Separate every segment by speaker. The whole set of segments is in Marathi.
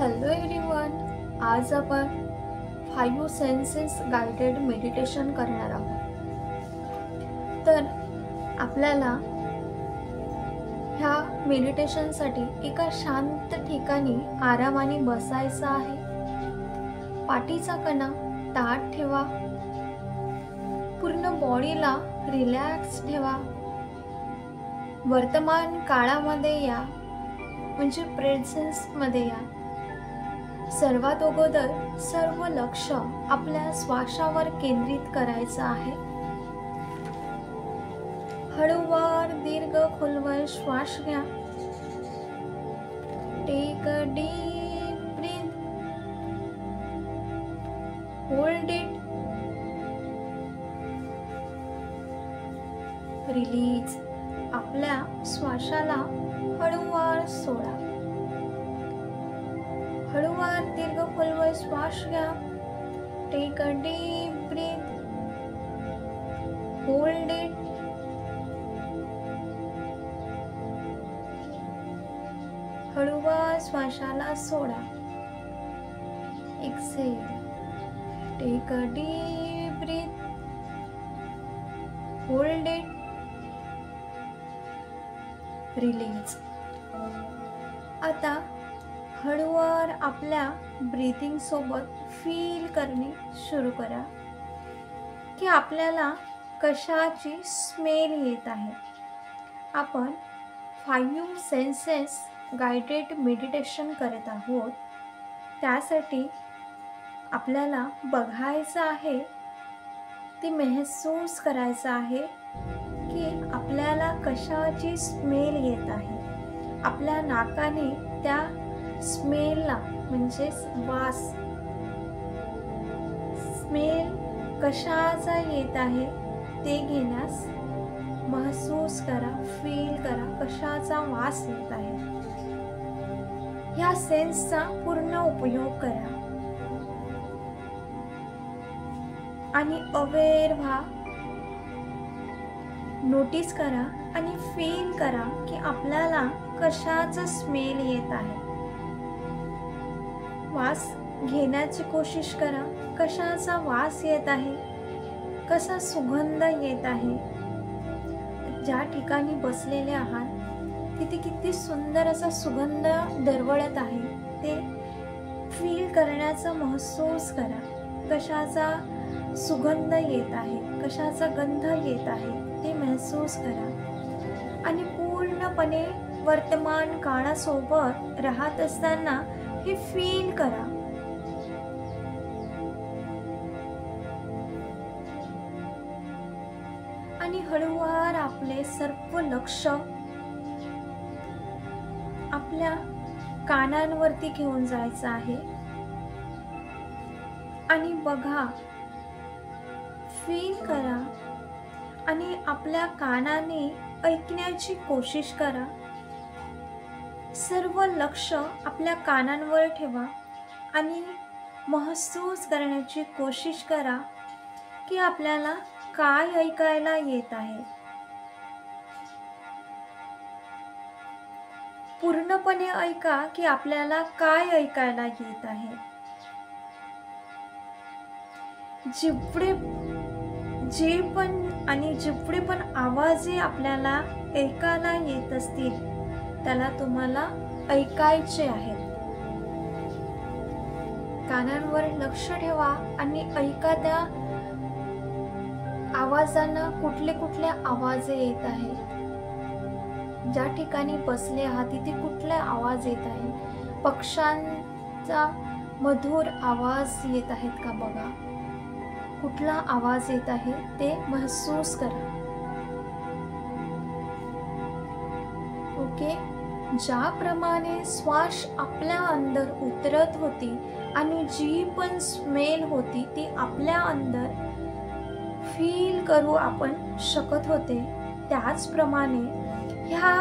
Speaker 1: Hello everyone. आज आपण 5 सेन्सेस गाइडेड मेडिटेशन करणार आहोत. तर आपल्याला ह्या मेडिटेशनसाठी एका शांत ठिकाणी आरामाने बसायचं आहे. पाठीचा कणा ताठ ठेवा. पूर्ण बॉडीला रिलॅक्स ठेवा. वर्तमान काळामध्ये या, म्हणजे प्रेझेन्समध्ये या. सर्वात अगोदर सर्व लक्ष आपल्या श्वासावर केंद्रित करायचं आहे. हळूवार दीर्घ खोलवर श्वास घ्या. Take a deep breath. Hold it. Release. आपल्या श्वासाला हळूवार सोडा. हळूवार दीर्घ खोलवर श्वास घ्या. Take a deep breath. Hold it. हळूवार श्वासाला सोडा. Exhale. Take a deep breath. Hold it. Release. आता हळूवार आपल्या ब्रीथिंग सोबत फील करणे सुरू करा की आपल्याला कशाची स्मेल येत आहे. आपण 5 सेन्सेस गाइडेड मेडिटेशन करत आहोत. त्यासाठी आपल्याला बघायचं आहे, ते महसूस करायचं आहे की आपल्याला कशाची स्मेल येत आहे. आपल्या नाकाने त्या स्मेलला म्हणजेच वास, स्मेल कशाचा येत आहे ते घेण्यास महसूस करा, फील करा कशाचा वास येत आहे. ह्या सेन्सचा पूर्ण उपयोग करा आणि अवेअर व्हा. नोटीस करा आणि फील करा की आपल्याला कशाचा स्मेल येत आहे. वास घेण्याची कोशिश करा. कशाचा वास येत आहे, कसा सुगंध येत आहे. ज्या ठिकाणी बसलेले आहात तिथे किती सुंदर असा सुगंध दरवळत आहे ते फील करण्याचा महसूस करा. कशाचा सुगंध येत आहे, कशाचा गंध येत आहे ते महसूस करा आणि पूर्णपणे वर्तमान काळासोबत राहत असताना हे फील करा. आणि हळूवार आपले सर्व लक्ष आपल्या कानांवरती घेऊन जायचं आहे आणि बघा, फील करा आणि आपल्या कानाने ऐकण्याची कोशिश करा. सर्व लक्ष आपल्या कानांवर ठेवा आणि महसूस करण्याची कोशिश करा की आपल्याला काय ऐकायला येत आहे. पूर्णपणे ऐका की आपल्याला काय ऐकायला येत आहे. जेवढे पण आवाज आपल्याला ऐकायला येत असतील त्याला तुम्हाला ऐकायचे आहेत. कानांवर लक्ष ठेवा आणि ऐका त्या आवाजांना. कुठले कुठले आवाज येत आहेत, ज्या ठिकाणी बसले आहात तिथे कुठले आवाज येत आहे. पक्ष्यांचा मधुर आवाज येत आहेत का बघा. कुठला आवाज येत आहे ते महसूस करा. ओके. ज्याप्रमाणे श्वास आपल्या अंदर उतरत होती आणि जी पण स्मेल होती ती आपल्या अंदर फील करू आपण शकत होते, त्याचप्रमाणे ह्या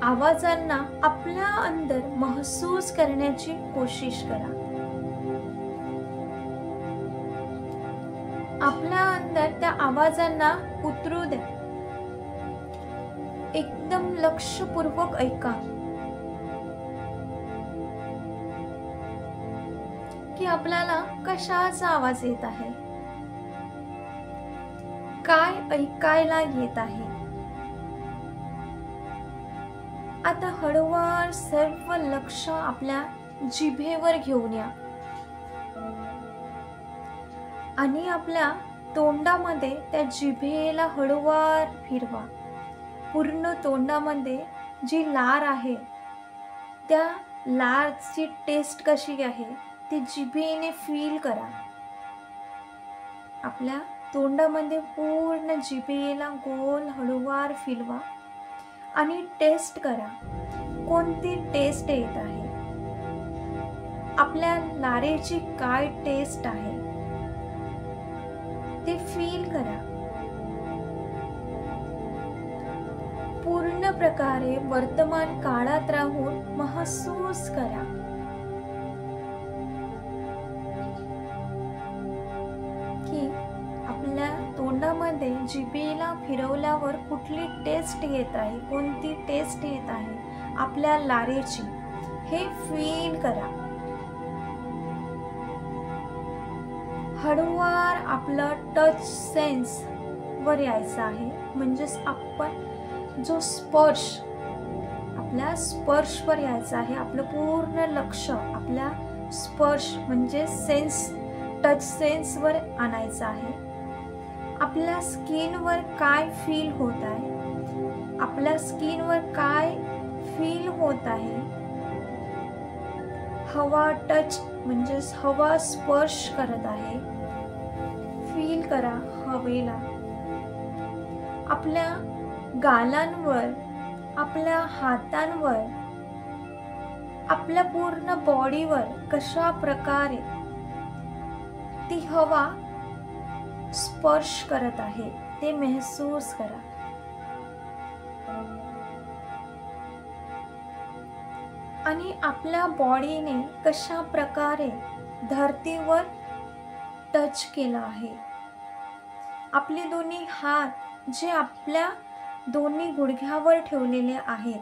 Speaker 1: आवाजांना आपल्या अंदर महसूस करण्याची कोशिश करा. आपल्या अंदर त्या आवाजांना उतरू द्या. एकदम लक्षपूर्वक ऐका. की आपल्याला कशाचा आवाज येत आहे, काय ऐकायला येत आहे. आता हळूवार सर्व लक्ष आपल्या जिभेवर घेऊन या आणि आपल्या तोंडामध्ये त्या जिभेला हळूवार फिरवा. पूर्ण तोंडामध्ये जी लार आहे त्या लारची टेस्ट कशी आहे ती जिभेने फील करा. आपल्या तोंडामध्ये पूर्ण जिभेला गोल हळूवार फिरवा आणि टेस्ट करा कोणती टेस्ट येत आहे, आपल्या लारेची काय टेस्ट आहे ते फील करा. पूर्ण प्रकारे वर्तमान काळात राहून महसूस करा. की आपल्या तोंडामध्ये जिभेला फिरवल्यावर कुठली टेस्ट येत आहे, कोणती टेस्ट येत आहे आपल्या लारेची, हे फील करा. हळूवार आपलं टच सेन्स वर यायचं आहे. म्हणजेच आपण जो स्पर्श, आपल्या स्पर्शवर यायचं आहे. आपलं पूर्ण लक्ष आपल्या स्पर्श म्हणजे सेन्स, टच सेन्सवर आणायचं आहे. आपल्या स्किनवर काय फील होत आहे, आपल्या स्किनवर काय फील होत आहे. हवा टच म्हणजे हवा स्पर्श करत आहे, फील करा हवेला. आपल्या गालांवर, आपल्या हातांवर, आपल्या पूर्ण बॉडीवर कशा प्रकारे ती हवा स्पर्श करत आहे ते महसूस करा. आणि आपल्या बॉडीने कशा प्रकारे धरतीवर टच केला आहे. आपले दोन्ही हात जे आपल्या दोन्ही गुडघ्यावर ठेवलेले आहेत,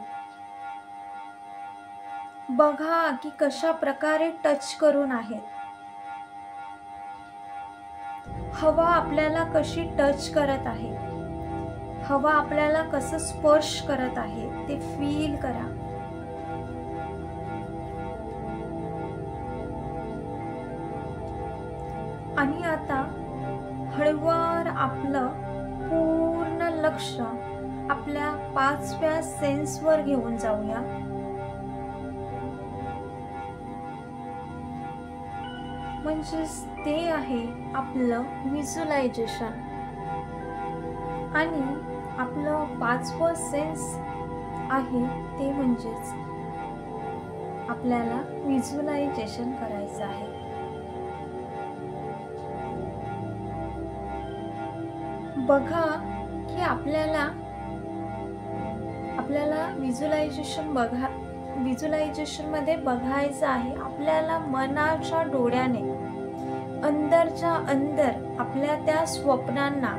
Speaker 1: बघा की कशा प्रकारे टच करून आहेत. हवा आपल्याला कशी टच करत आहे, हवा आपल्याला कसं स्पर्श करत आहे ते फील करा. आणि आता हळूवार आपलं पूर्ण लक्ष आपल्या 5व्या सेन्सवर घेऊन जाऊया. म्हणजेच ते आहे आपलं व्हिज्युअलायझेशन. आणि आपलं 5वं सेन्स आहे ते म्हणजेच आपल्याला व्हिज्युअलायझेशन करायचं आहे. बघा की आपल्याला व्हिज्युअलायझेशन मध्ये बघायचं आहे. आपल्याला मनाच्या डोळ्याने अंदरच्या अंदर आपल्या त्या स्वप्नांना,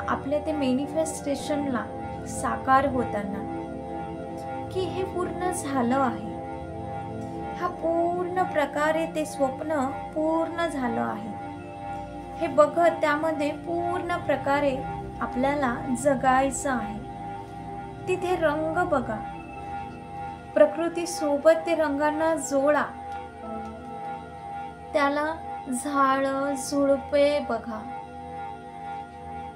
Speaker 1: आपल्या ते मॅनिफेस्टेशनला साकार होताना की हे पूर्ण झालं आहे. हा पूर्ण प्रकारे ते स्वप्न पूर्ण झालं आहे हे बघत त्यामध्ये पूर्ण प्रकारे आपल्याला जगायचं आहे. तिथे रंग बघा, प्रकृती सोबत ते रंगांना जोडा. त्याला झाड झुडपे बघा,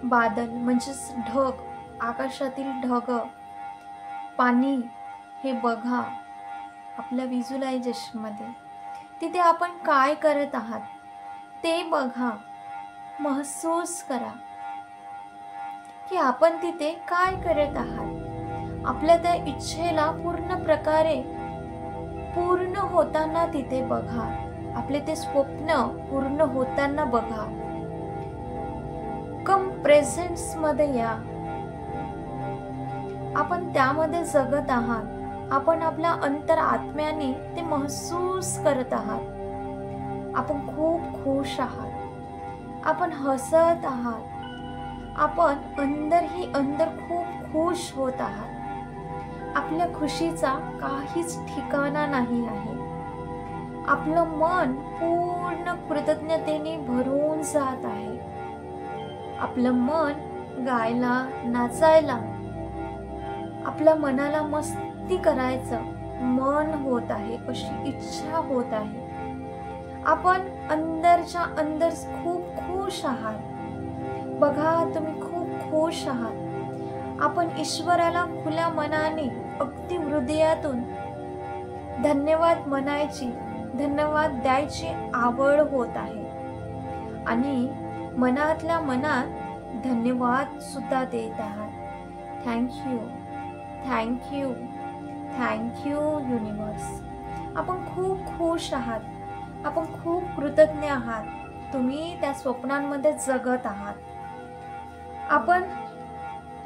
Speaker 1: बादल म्हणजेच ढग, आकाशातील ढग, पाणी हे बघा आपल्या व्हिज्युअलायझेशन मध्ये. तिथे आपण काय करत आहात ते बघा, महसूस करा की आपण तिथे काय करत आहात. आपल्या त्या इच्छेला पूर्ण प्रकारे पूर्ण होताना तिथे बघा. आपले ते स्वप्न पूर्ण होताना बघा. कम प्रेझेंट्स मध्ये या. आपण त्यामध्ये जगत आहात. आपण आपल्या अंतरात्म्याने ते महसूस करत आहात. आपण खूप खुश आहात, आपण हसत आहात, आपण अंदर खूप खुश होत आहात. आपल्या खुशीचा काहीच ठिकाणा नाही आहे. आपलं मन पूर्ण कृतज्ञतेने भरून जात आहे. आपलं मन गायला, नाचायला, आपल्या मनाला मस्ती करायचं मन होत आहे, अशी इच्छा होत आहे. आपण अंदरच्या अंदर खूप खुश आहात. बघा, तुम्ही खूप खुश आहात. आपण ईश्वराला खुल्या मनाने, अगदी हृदयातून धन्यवाद म्हणायची, धन्यवाद द्यायची आवड होत आहे. आणि मनातल्या मनात धन्यवाद सुद्धा देत आहात. Thank you, thank you, thank you universe. आपण खूप खुश आहात. आपण खूप कृतज्ञ आहात. तुम्ही त्या स्वप्नांमध्ये जगत आहात. आपण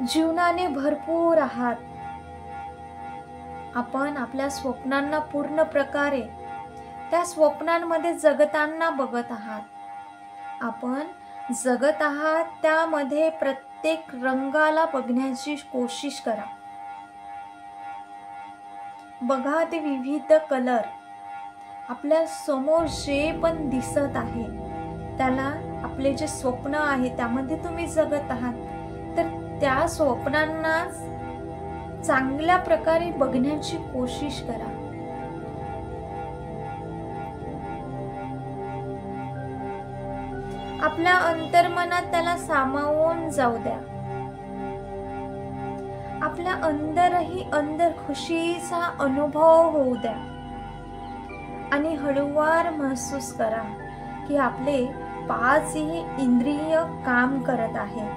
Speaker 1: जीवनाने भरपूर आहात. आपण आपल्या स्वप्नांना पूर्ण प्रकारे त्या स्वप्नांमध्ये जगताना बघत आहात. आपण जगत आहात त्यामध्ये प्रत्येक रंगाला बघण्याची कोशिश करा. बघा, ते विविध कलर आपल्या समोर जे पण दिसत आहे, त्याला आपले जे स्वप्न आहे त्यामध्ये तुम्ही जगत आहात. तर त्या स्वप्नांना चांगल्या प्रकारे बघण्याची कोशिश करा. आपल्या अंतर्मनात त्याला सामावून जाऊ द्या. आपल्या अंदरही अंदर खुशीचा अनुभव होऊ द्या. आणि हळूवार महसूस करा की आपले 5ही इंद्रिय काम करत आहे.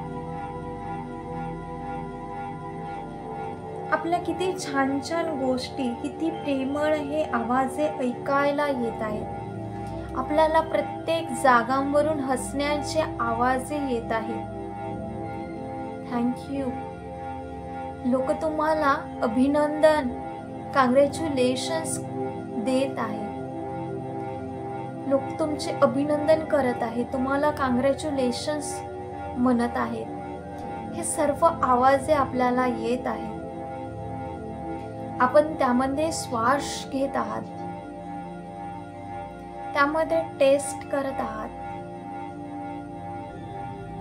Speaker 1: आपल्या किती छान छान गोष्टी, किती प्रेमळ हे आवाजे ऐकायला येत आहेत. आपल्याला प्रत्येक जागांवरून हसण्याचे आवाजे येत आहेत. थँक्यू. लोक तुम्हाला अभिनंदन, कॉंग्रॅच्युलेशन्स देत आहेत. लोक तुमचे अभिनंदन करत आहेत, तुम्हाला कॉंग्रॅच्युलेशन्स म्हणत आहेत. हे सर्व आवाजे आपल्याला येत आहेत. आपण त्यामध्ये श्वास घेत आहात, त्यामध्ये टेस्ट करत आहात.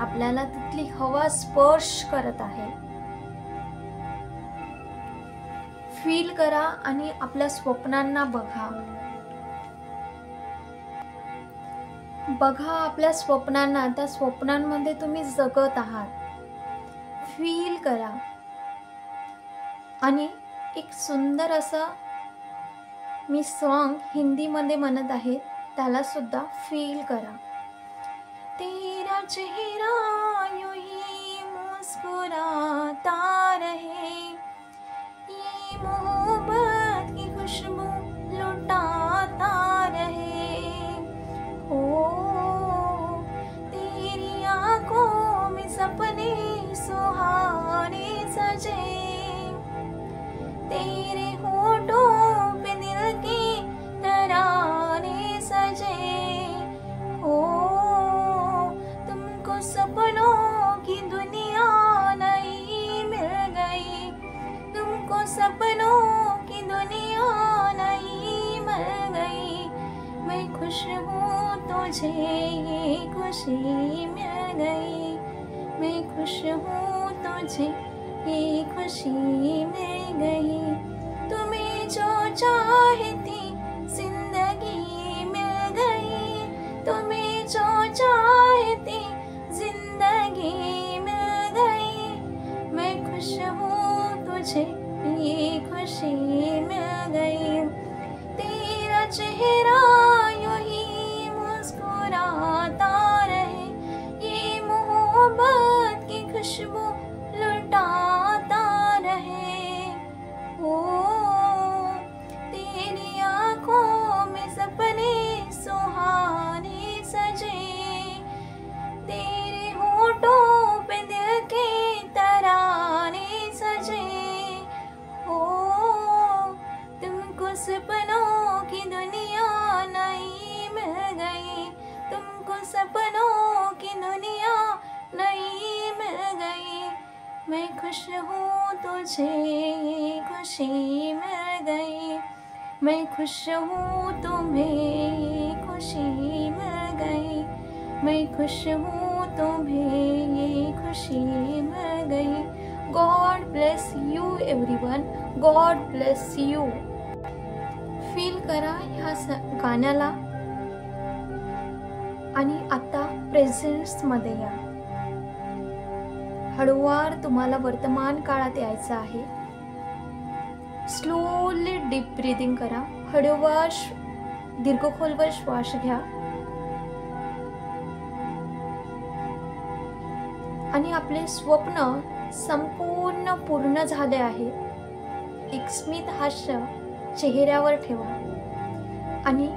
Speaker 1: आपल्याला तिथली हवा स्पर्श करत आहे. फील करा आणि आपल्या स्वप्नांना बघा. बघा आपल्या स्वप्नांना, त्या स्वप्नांमध्ये तुम्ही जगत आहात. फील करा. आणि एक सुंदर असं मी सॉन्ग हिंदीमध्ये म्हणत आहे, त्याला सुद्धा फील करा. तेरा चेहरा यूं ही मुस्कुराता रहे, ये मोहब्बत की खुशबू लुटाता रहे. ओ तेरी आंखों में सपने सुहाने सजे, तेरे होठों पे दिल के तराने सजे. हो तुमको सपनों की दुनिया नई मिल गई, तुमको सपनों की दुनिया नई मिल गई. मैं खुश हूँ तुझे ये खुशी मिल गई, मैं खुश हूँ तुझे ये खुशी मिल गई. तुम्हें जो चाहती जिंदगी मिल गई, तुम्हें जो चाहती जिंदगी मिल गई. मैं खुश हूँ तुझे ये खुशी मिल गई. तेरा चेहरा यूं ही मुस्कुराता रहे, ये मोहब्बत की खुशबू लुटाता रहे. ओ तेरी आंखों में सपने सुहाने सजे, तेरे होठों पे दिल के तराने सजे. ओ तुमको सपनों की दुनिया नई मिल गई, तुमको सपनों की दुनिया नई मिल गई. मैं खुश हूँ तुझे ये खुशी मिल गई, मैं खुश हूँ तुम्हें खुशी मिल गई, मैं खुश हूँ तुम्हें ये खुशी मिल गई। God bless you everyone, God bless you. Feel करा ह्या गाण्याला आणि आता प्रेझेंट्समध्ये या। हळूवार तुम्हाला वर्तमान काळात यायचं आहे। स्लोली डीप ब्रीदिंग करा, हळूवार दीर्घ खोलवर श्वास घ्या आणि आपले स्वप्न संपूर्ण पूर्ण झाले आहे। एक स्मित हास्य चेहऱ्यावर ठेवा आणि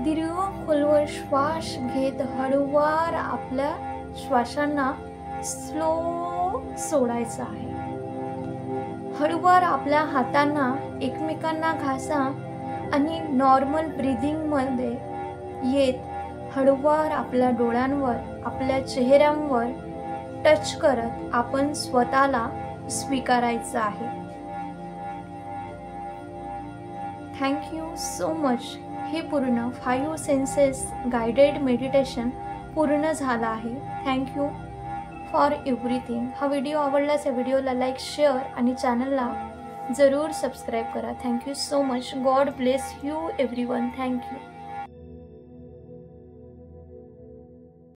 Speaker 1: दीर्घ खोलवर श्वास घेत हळूवार आपल्या श्वासांना स्लो सोडायचा आहे। हळूवार आपल्या हातांना एकमेकांना घासा आणि नॉर्मल ब्रीदिंगमध्ये येत हळूवार आपल्या डोळ्यांवर आपल्या चेहऱ्यांवर टच करत आपण स्वतःला स्वीकारायचं आहे। Thank you so much. हे पूर्ण 5 सेन्सेस गाइडेड मेडिटेशन पूर्ण झालं आहे। Thank you for everything. हा व्हिडिओ आवडल्यास या व्हिडिओला लाईक, शेअर आणि चॅनलला जरूर सबस्क्राईब करा। Thank you so much. God bless you everyone. Thank you.